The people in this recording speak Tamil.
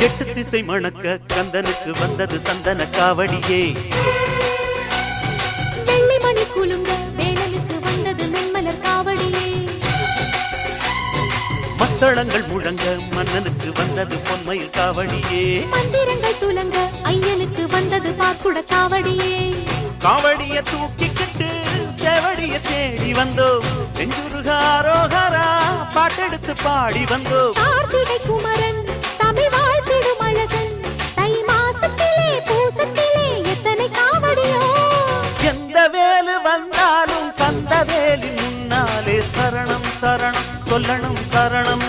எட்டு திசை மணக்க கந்தனுக்கு வந்தது சந்தன காவடியே. வெள்ளி மணி குலுங்க வேலனுக்கு வந்தது மென்மலர் காவடியே. மத்தளங்கள் முழங்க மன்னனுக்கு வந்தது பொன்மயில் காவடியே. மந்திரங்கள் துலங்க ஐயனுக்கு வந்தது பாக்குட காவடியே. காவடிய தூக்கிக்கிட்டு சேவடிய தேடி வந்தோம். நெஞ்சுருகாரோகரா பாட்டெடுத்து பாடி வந்தோம். கார்த்திகை குமரன் தமிழ் வாழ்த்திடும் அழகன் தை மாசத்திலே பூசத்திலே எத்தனை காவடியோ. எந்த வேலு வந்தாலும் கந்த வேலி முன்னாலே சரணம் சரணம் சொல்லணும் சரணம்.